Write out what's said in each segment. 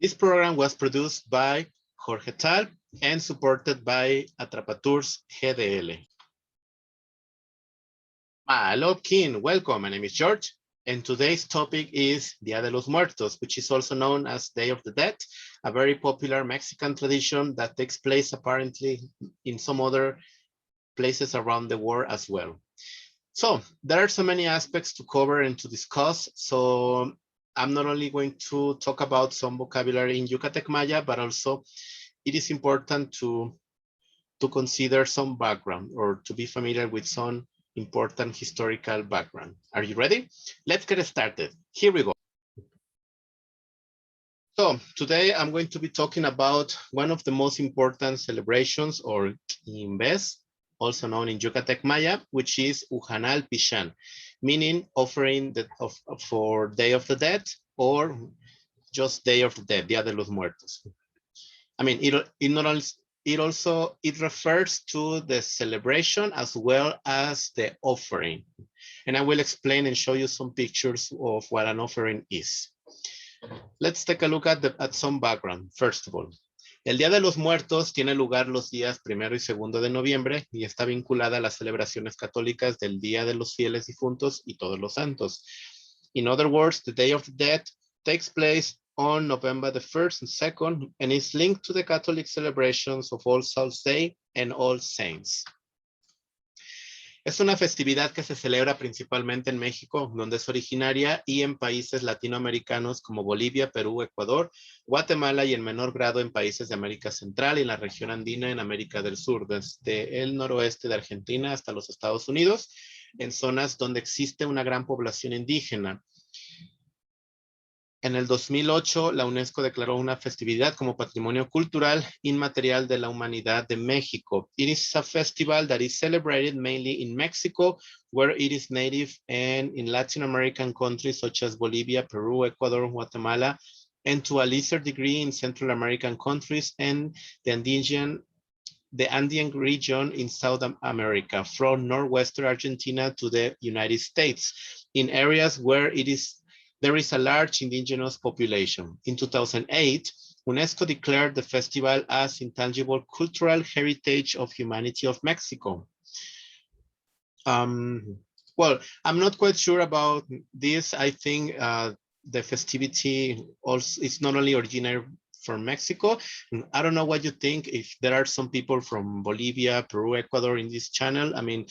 This program was produced by Jorge Tal and supported by Atrapatours GDL. Hello, King. Welcome. My name is George, and today's topic is Día de los Muertos, which is also known as Day of the Dead, a very popular Mexican tradition that takes place apparently in some other places around the world as well. So there are so many aspects to cover and to discuss. So I'm not only going to talk about some vocabulary in Yucatec Maya, but also it is important to consider some background or to be familiar with some important historical background. Are you ready? Let's get started. Here we go. So today I'm going to be talking about one of the most important celebrations, or quimbes, also known in Yucatec Maya, which is janal pixan, meaning offering for Day of the Dead or just Day of the Dead, Día de los Muertos. I mean, it refers to the celebration as well as the offering. And I will explain and show you some pictures of what an offering is. Let's take a look at some background. First of all, el Día de los Muertos tiene lugar los días 1 y 2 de noviembre y está vinculada a las celebraciones católicas del Día de los Fieles Difuntos y Todos los Santos. In other words, the Day of the Dead takes place on November the 1st and 2nd and is linked to the Catholic celebrations of All Souls Day and All Saints. Es una festividad que se celebra principalmente en México, donde es originaria, y en países latinoamericanos como Bolivia, Perú, Ecuador, Guatemala y en menor grado en países de América Central y en la región andina en América del Sur, desde el noroeste de Argentina hasta los Estados Unidos, en zonas donde existe una gran población indígena. En el 2008, la UNESCO declaró una festividad como Patrimonio Cultural Inmaterial de la Humanidad de México. It is a festival that is celebrated mainly in Mexico, where it is native, and in Latin American countries such as Bolivia, Peru, Ecuador, Guatemala, and to a lesser degree in Central American countries and the Andean region in South America, from northwestern Argentina to the United States, in areas where there is a large indigenous population. In 2008, UNESCO declared the festival as Intangible Cultural Heritage of Humanity of Mexico. Well, I'm not quite sure about this. I think the festivity also is not only originary from Mexico. I don't know what you think, if there are some people from Bolivia, Peru, Ecuador in this channel. I mean,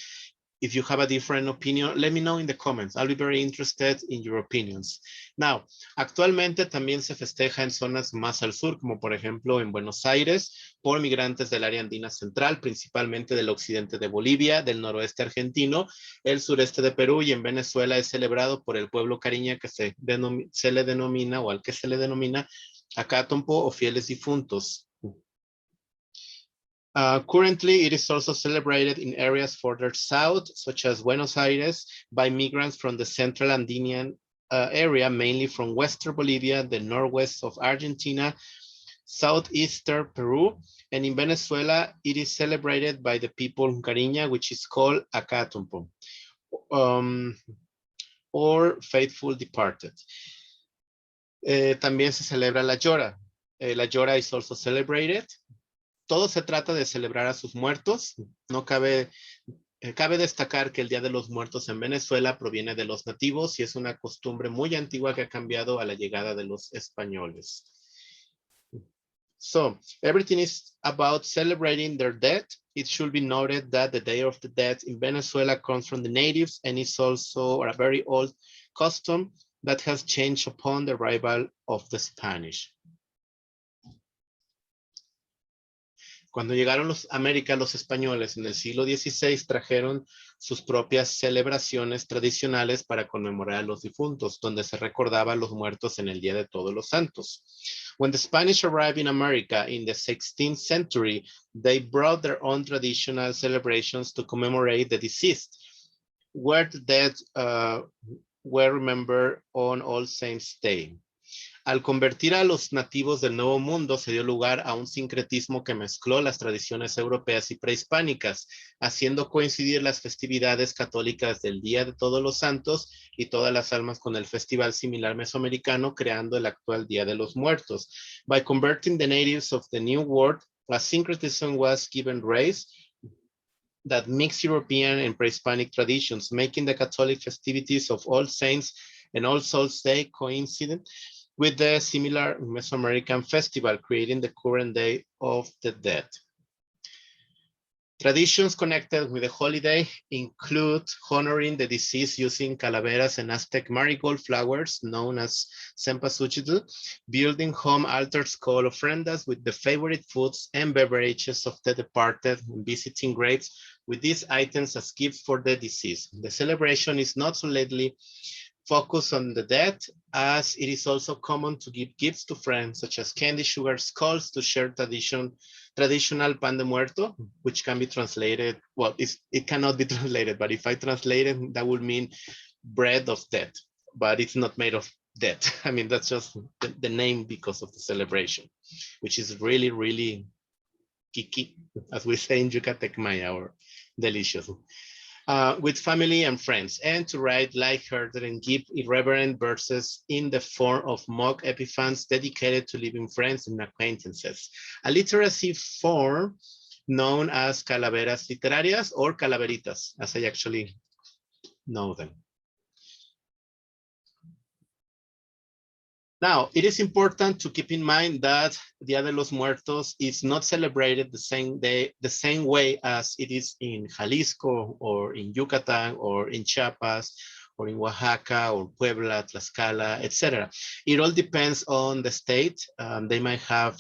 if you have a different opinion, let me know in the comments. I'll be very interested in your opinions. Now, actualmente también se festeja en zonas más al sur, como por ejemplo en Buenos Aires, por migrantes del área andina central, principalmente del occidente de Bolivia, del noroeste argentino, el sureste de Perú, y en Venezuela es celebrado por el pueblo cariña que se le denomina, o al que se le denomina Acatompo o fieles difuntos. Currently, it is also celebrated in areas further south, such as Buenos Aires, by migrants from the central Andean area, mainly from western Bolivia, the northwest of Argentina, southeastern Peru, and in Venezuela, it is celebrated by the people Cariña, which is called Acatompo, or faithful departed. También se celebra la Llora. La Llora is also celebrated. Todo se trata de celebrar a sus muertos. No cabe destacar que el Día de los Muertos en Venezuela proviene de los nativos y es una costumbre muy antigua que ha cambiado a la llegada de los españoles. So, everything is about celebrating their dead. It should be noted that the Day of the Dead in Venezuela comes from the natives and is also a very old custom that has changed upon the arrival of the Spanish. Cuando llegaron a América los españoles en el siglo XVI, trajeron sus propias celebraciones tradicionales para conmemorar a los difuntos, donde se recordaba a los muertos en el Día de Todos los Santos. When the Spanish arrived in America in the 16th century, they brought their own traditional celebrations to commemorate the deceased, where the dead were remembered on All Saints' Day. Al convertir a los nativos del Nuevo Mundo, se dio lugar a un sincretismo que mezcló las tradiciones europeas y prehispánicas, haciendo coincidir las festividades católicas del Día de Todos los Santos y todas las almas con el festival similar mesoamericano, creando el actual Día de los Muertos. By converting the natives of the New World, a syncretism was given rise that mixed European and pre-Hispanic traditions, making the Catholic festivities of All Saints and All Souls Day coincident with the similar Mesoamerican festival, creating the current Day of the Dead. Traditions connected with the holiday include honoring the deceased using calaveras and Aztec marigold flowers known as cempasúchitl, building home altars called ofrendas with the favorite foods and beverages of the departed, and visiting graves with these items as gifts for the deceased. The celebration is not solely focused on the dead, as it is also common to give gifts to friends, such as candy, sugar, skulls, to share traditional pan de muerto, which can be translated, well, it cannot be translated, but if I translate it, that would mean bread of death, but it's not made of death. I mean, that's just the name because of the celebration, which is really, really kiki, as we say in Yucatec Maya, or delicious. With family and friends, and to write lighthearted and give irreverent verses in the form of mock epiphans dedicated to living friends and acquaintances. A literacy form known as calaveras literarias or calaveritas, as I actually know them. Now, it is important to keep in mind that Día de los Muertos is not celebrated the same day, the same way as it is in Jalisco or in Yucatan or in Chiapas or in Oaxaca or Puebla, Tlaxcala, etc. It all depends on the state. They might have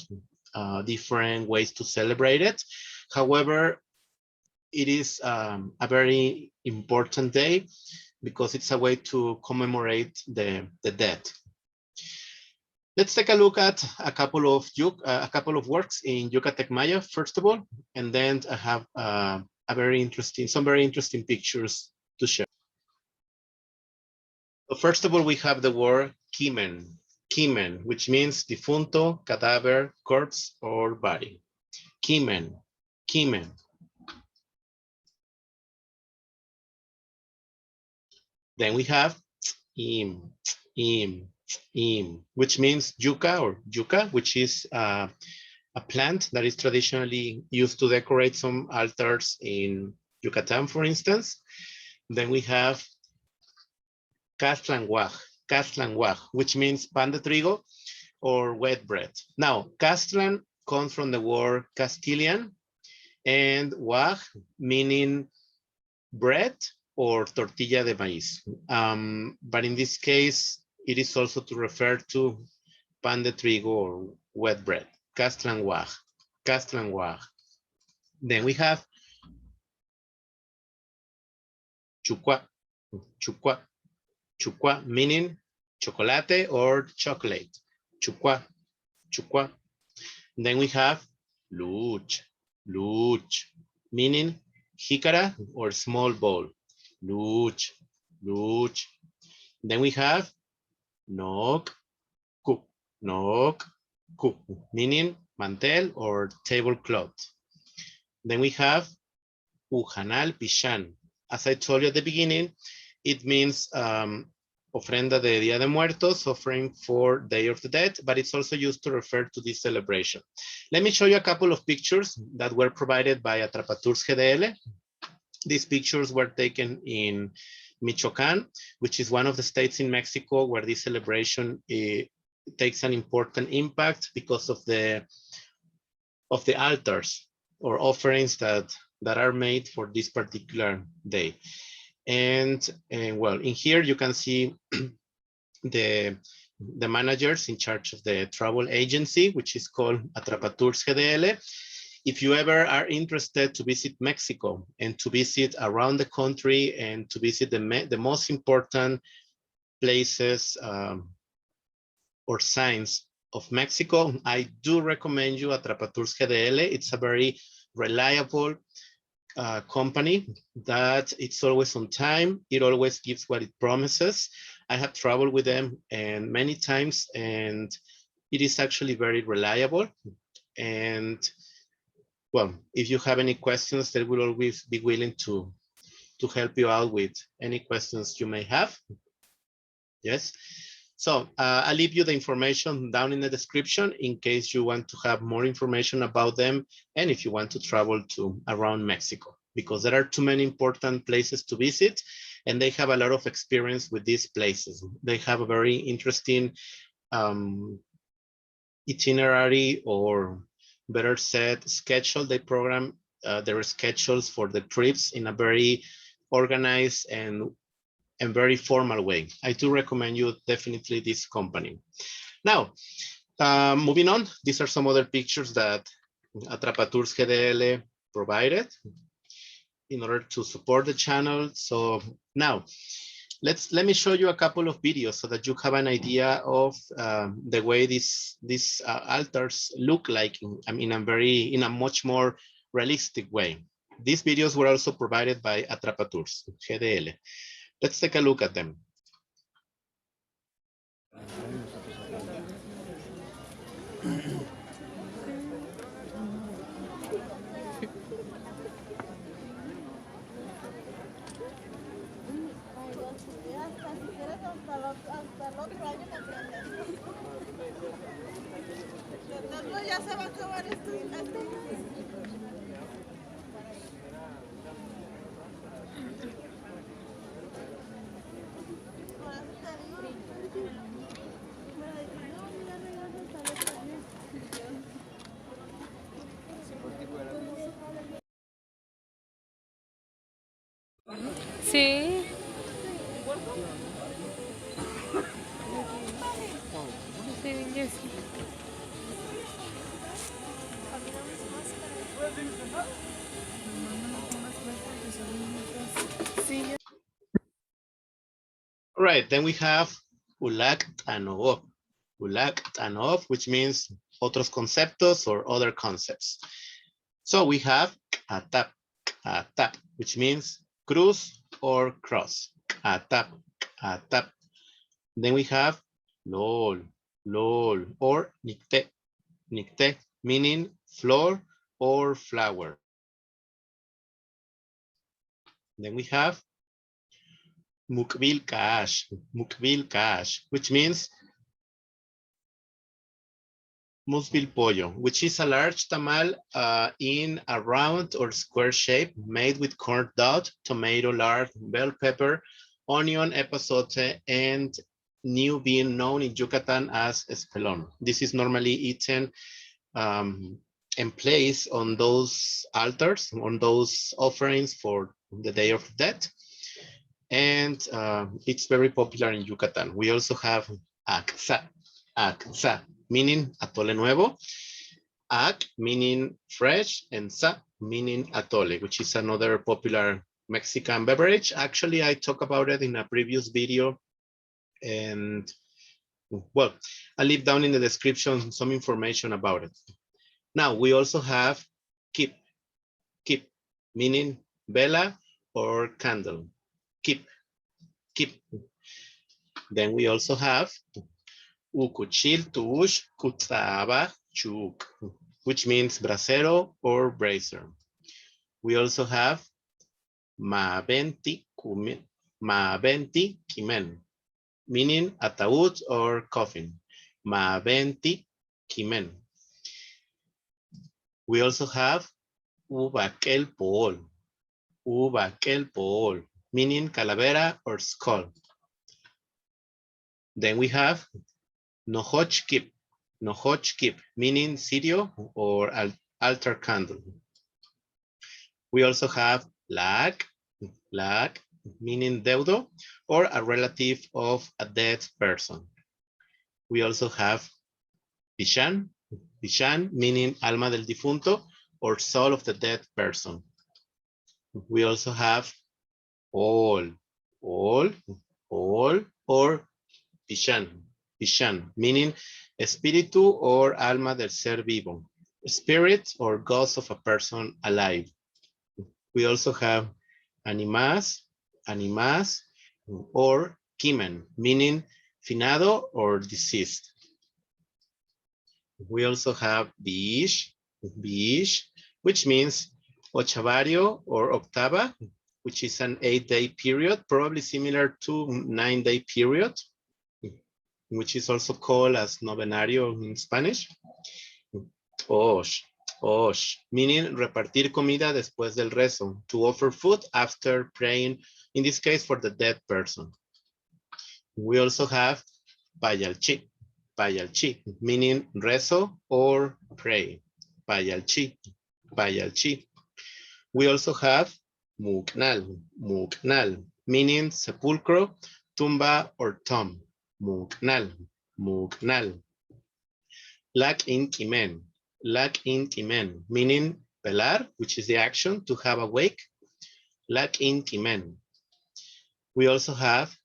different ways to celebrate it. However, it is a very important day because it's a way to commemorate the dead. Let's take a look at a couple of works in Yucatec Maya, first of all, and then I have some very interesting pictures to share. So first of all, we have the word kimen, which means difunto, cadaver, corpse, or body. Kimen. Then we have which means yucca, which is a plant that is traditionally used to decorate some altars in Yucatan, for instance. Then we have kastlan waaj, which means pan de trigo or wet bread. Now, kastlan comes from the word Castilian, and waaj meaning bread or tortilla de maíz. But in this case, it is also to refer to pan de trigo or wet bread, kastlan waaj. Then we have chukwa, meaning chocolate or chocolate, chukwa. Then we have luch, meaning jícara or small bowl, luch. Then we have nok ku, meaning mantel or tablecloth. Then we have janal pixan. As I told you at the beginning, it means ofrenda de Día de Muertos, offering for Day of the Dead, but it's also used to refer to this celebration. Let me show you a couple of pictures that were provided by Atrapatours GDL. These pictures were taken in Michoacán, which is one of the states in Mexico where this celebration takes an important impact because of the altars or offerings that are made for this particular day. And well, in here you can see the managers in charge of the travel agency, which is called Atrapatours GDL. If you ever are interested to visit Mexico and to visit around the country and to visit the most important places or signs of Mexico, I do recommend you Atrapatours GDL. It's a very reliable company that it's always on time. It always gives what it promises. I have traveled with them and many times, and it is actually very reliable. And well, if you have any questions, they will always be willing to help you out with any questions you may have. Yes. So I'll leave you the information down in the description in case you want to have more information about them and if you want to travel to around Mexico, because there are too many important places to visit and they have a lot of experience with these places. They have a very interesting itinerary, or better said, schedule. They program their schedules for the trips in a very organized and very formal way. I do recommend you definitely this company. Now, moving on, these are some other pictures that Atrapatours GDL provided in order to support the channel. So now, let me show you a couple of videos so that you have an idea of the way these altars look like in a much more realistic way. These videos were also provided by Atrapatours GDL. Let's take a look at them. Sí. Sí, yo sí. All right, then we have Ulak Tanov. Ulak Tanov, which means otros conceptos or other concepts. So we have Atap, Atap, which means cruz or cross. Atap, Atap. Then we have Lol, Lol, or Nikte, Nikte, meaning floor or flower. Then we have Mukbil Kash, which means musbil pollo, which is a large tamal in a round or square shape made with corn dough, tomato, lard, bell pepper, onion, epazote, and new bean known in Yucatan as espelon. This is normally eaten and placed on those altars, on those offerings for the Day of Death. And it's very popular in Yucatan. We also have aksa, meaning atole nuevo, ak meaning fresh, and sa meaning atole, which is another popular Mexican beverage. Actually, I talked about it in a previous video, and well, I'll leave down in the description some information about it. Now, we also have kip, meaning vela or candle. Kip. Then we also have ukuchil tush kutaba chuk, which means brasero or brazier. We also have maabenti kimen, meaning ataúd or coffin. Maabenti kimen. We also have ubakel pol, meaning calavera or skull. Then we have nohoch kip, meaning sirio or altar candle. We also have lag, meaning deudo or a relative of a dead person. We also have pixan, meaning alma del difunto or soul of the dead person. We also have all or pixan, meaning espíritu or alma del ser vivo, spirit or ghost of a person alive. We also have animáas or kimen, meaning finado or deceased. We also have waaj, which means ochavario or octava, which is an 8-day period, probably similar to 9-day period, which is also called as novenario in Spanish. Waaj, meaning repartir comida después del rezo, to offer food after praying, in this case for the dead person. We also have payalchi, meaning rezo or pray. Payalchi. We also have mitnal, meaning sepulcro, tumba, or tomb. Mitnal. Lack in kimen, meaning pelar, which is the action to have a wake. Lack in kimen. We also have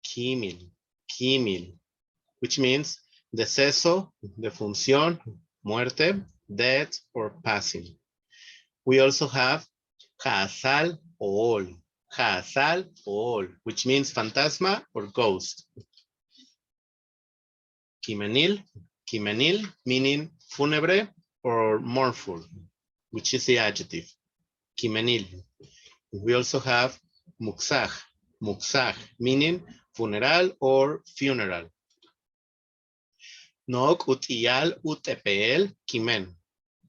kimen, which means deceso, defunción, muerte, death, or passing. We also have janal all, which means fantasma or ghost. Kimenil, meaning funebre or mournful, which is the adjective. Kimenil. We also have muksaj, meaning funeral or funeral. Nook utial utepel kimen,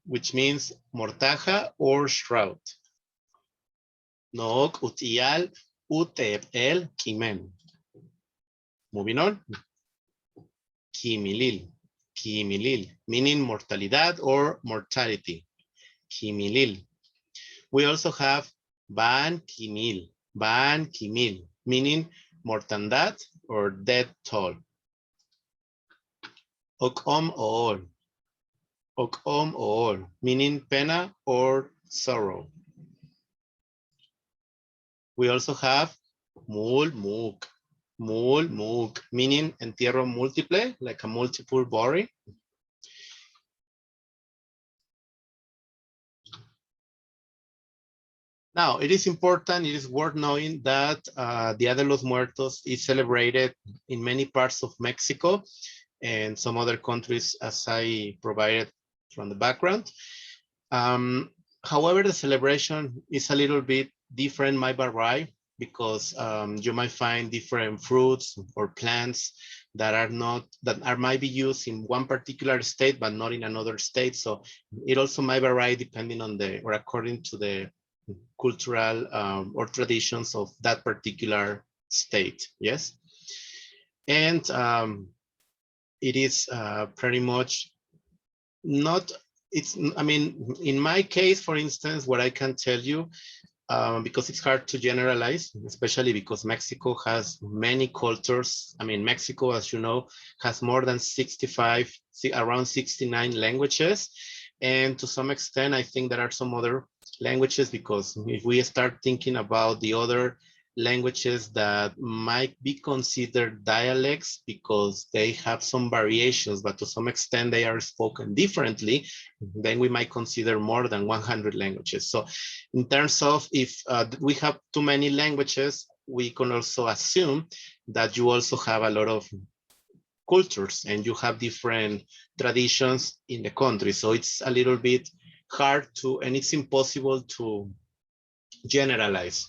which means mortaja or shroud. Nook utial utepel kimen. Moving on. Kimilil, meaning mortalidad or mortality. Kimilil. We also have ban kimil, meaning mortandad or death toll. Okom ool, meaning pena or sorrow. We also have mul muk, meaning entierro múltiple, like a multiple bury. Now, it is important, it is worth knowing that Día de los Muertos is celebrated in many parts of Mexico and some other countries, as I provided from the background. However, the celebration is a little bit different, might vary, because you might find different fruits or plants that might be used in one particular state, but not in another state. So it also might vary depending on or according to the cultural or traditions of that particular state. Yes. And it is pretty much not, I mean, in my case, for instance, what I can tell you, because it's hard to generalize, especially because Mexico has many cultures. I mean, Mexico, as you know, has more than 65, around 69 languages. And to some extent, I think there are some other languages, because if we start thinking about the other languages that might be considered dialects because they have some variations, but to some extent they are spoken differently, then we might consider more than 100 languages. So in terms of if we have too many languages, we can also assume that you also have a lot of cultures and you have different traditions in the country. So it's a little bit hard to, and it's impossible to generalize.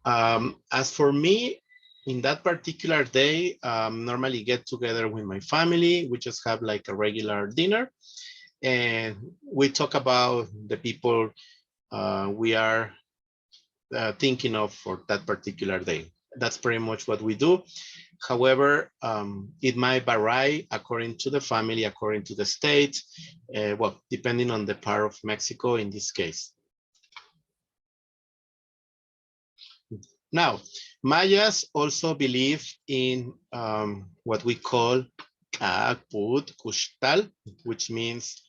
As for me, in that particular day, normally get together with my family. We just have like a regular dinner and we talk about the people we are thinking of for that particular day. That's pretty much what we do. However, it might vary according to the family, according to the state, well, depending on the part of Mexico in this case. Now, Mayas also believe in what we call Akput Kushtal, which means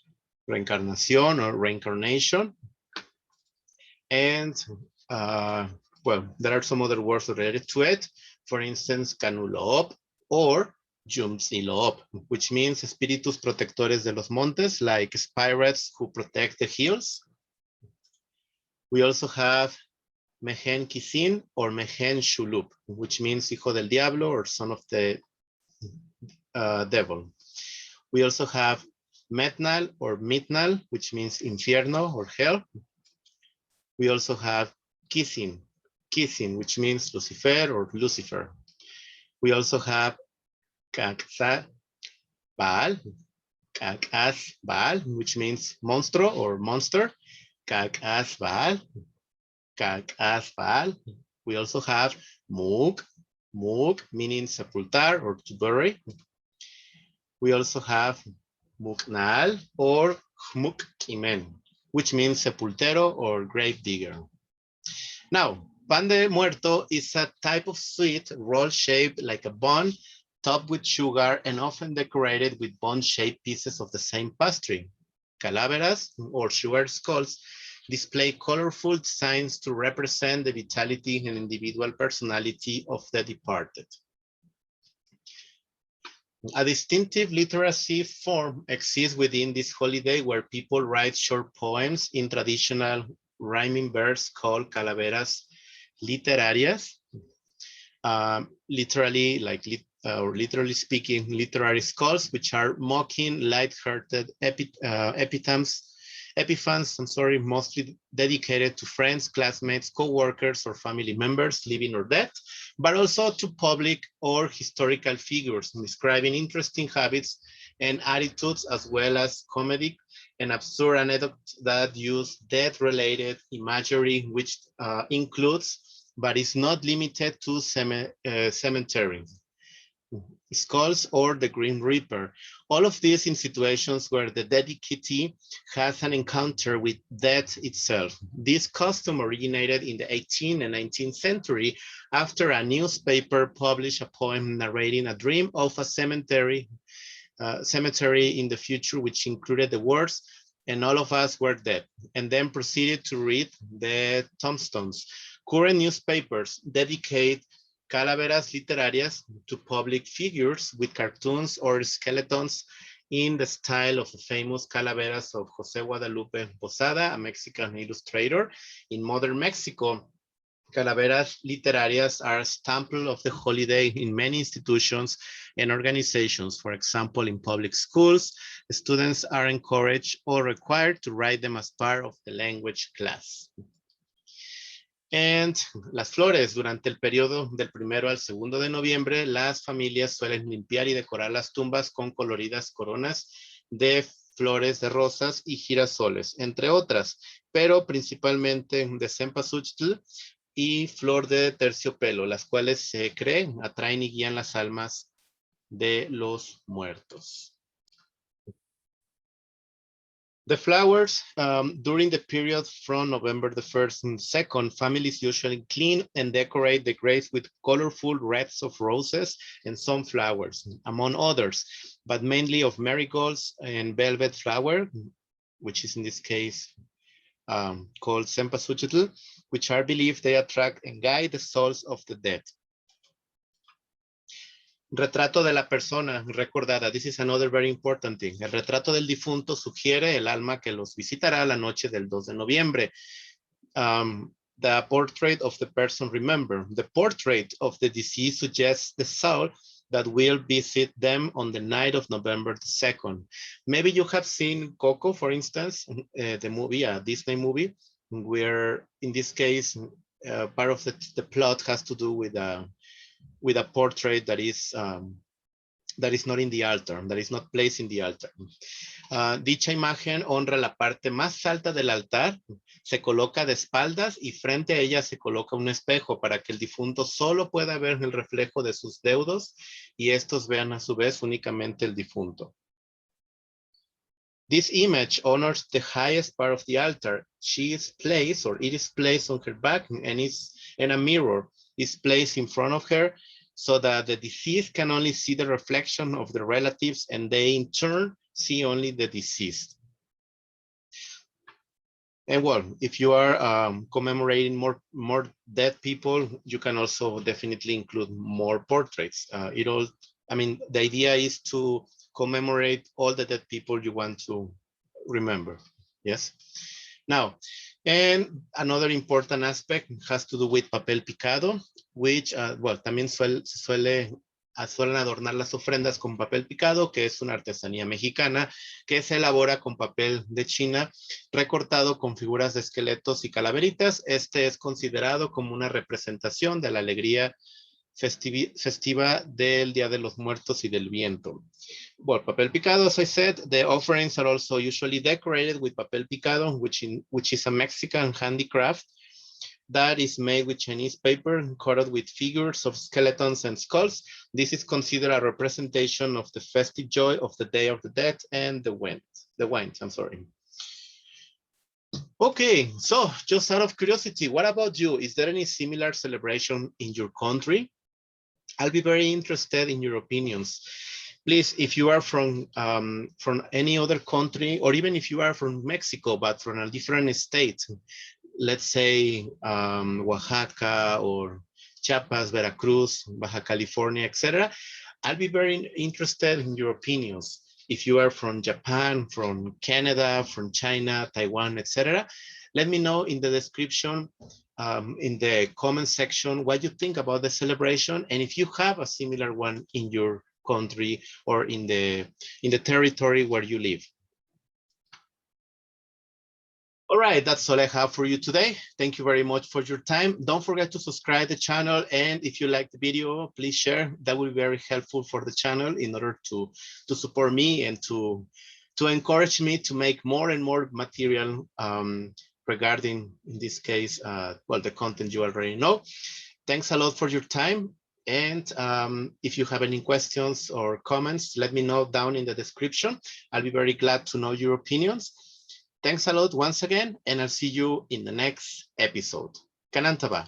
reincarnation or reincarnation. And well, there are some other words related to it. For instance, Canulop or Yumsilop, which means espíritus protectores de los montes, like spirits who protect the hills. We also have mehen kisin or mehen shulup, which means hijo del diablo or son of the devil. We also have Metnal or mitnal, which means infierno or hell. We also have kisin, which means Lucifer or Lucifer. We also have kaksa baal, kakas baal, which means monstro or monster. Kakas baal, kakas baal. We also have muk, meaning sepultar or to bury. We also have muknal or kimen, which means sepultero or grave digger. Now, pan de muerto is a type of sweet roll shaped like a bun, topped with sugar and often decorated with bun-shaped pieces of the same pastry. Calaveras or sugar skulls display colorful signs to represent the vitality and individual personality of the departed. A distinctive literacy form exists within this holiday where people write short poems in traditional rhyming verse called calaveras literarias. Literally speaking, literary skulls, which are mocking, light-hearted epiphans, mostly dedicated to friends, classmates, co-workers, or family members, living or dead, but also to public or historical figures, describing interesting habits and attitudes, as well as comedic and absurd anecdotes that use death-related imagery, which includes, but is not limited to cemeteries, skulls, or the Grim Reaper. All of this in situations where the dedicatee has an encounter with death itself. This custom originated in the 18th and 19th century after a newspaper published a poem narrating a dream of a cemetery in the future, which included the words, "and all of us were dead," and then proceeded to read the tombstones. Current newspapers dedicate calaveras literarias to public figures with cartoons or skeletons in the style of the famous calaveras of José Guadalupe Posada, a Mexican illustrator. In modern Mexico, calaveras literarias are a staple of the holiday in many institutions and organizations. For example, in public schools, students are encouraged or required to write them as part of the language class. And las flores, durante el periodo del 1 al 2 de noviembre, las familias suelen limpiar y decorar las tumbas con coloridas coronas de flores de rosas y girasoles, entre otras, pero principalmente de cempasúchil y flor de terciopelo, las cuales se creen atraen y guían las almas de los muertos. The flowers, during the period from November the 1st and 2nd, families usually clean and decorate the graves with colorful wreaths of roses and sunflowers, among others, but mainly of marigolds and velvet flower, which is in this case called cempasúchil, which are believed they attract and guide the souls of the dead. Retrato de la persona recordada. This is another very important thing. El retrato del difunto sugiere el alma que los visitará la noche del 2 de noviembre. The portrait of the person remembered. The portrait of the deceased suggests the soul that will visit them on the night of November the 2nd. Maybe you have seen Coco, for instance, the movie, a Disney movie, where in this case, part of the plot has to do with a portrait that is not in the altar, that is not placed in the altar. Dicha imagen honra la parte más alta del altar, se coloca de espaldas y frente a ella se coloca un espejo para que el difunto solo pueda ver el reflejo de sus deudos y estos vean a su vez únicamente el difunto. This image honors the highest part of the altar. She is placed, or it is placed on her back, and a mirror is placed in front of her so that the deceased can only see the reflection of the relatives and they in turn see only the deceased. And well, if you are commemorating more dead people, you can also definitely include more portraits. The idea is to commemorate all the dead people you want to remember. Yes. Now, And another important aspect has to do with papel picado, which, well, también suelen adornar las ofrendas con papel picado, que es una artesanía mexicana que se elabora con papel de China recortado con figuras de esqueletos y calaveritas. Este es considerado como una representación de la alegría festiva del Día de los Muertos y del Viento. Well, papel picado, as I said, the offerings are also usually decorated with papel picado, which is a Mexican handicraft that is made with Chinese paper coated with figures of skeletons and skulls. This is considered a representation of the festive joy of the Day of the Dead and the wines, I'm sorry. Okay, so just out of curiosity, what about you? Is there any similar celebration in your country? I'll be very interested in your opinions. Please, if you are from any other country, or even if you are from Mexico, but from a different state, let's say Oaxaca or Chiapas, Veracruz, Baja California, etc., I'll be very interested in your opinions. If you are from Japan, from Canada, from China, Taiwan, etc., let me know in the description, in the comment section, what you think about the celebration, and if you have a similar one in your country or in the territory where you live. All right, that's all I have for you today. Thank you very much for your time. Don't forget to subscribe to the channel, and if you like the video, please share. That will be very helpful for the channel in order to support me and to encourage me to make more and more material regarding, in this case, well, the content you already know. Thanks a lot for your time. And if you have any questions or comments, let me know down in the description. I'll be very glad to know your opinions. Thanks a lot once again, and I'll see you in the next episode. Kanantaba.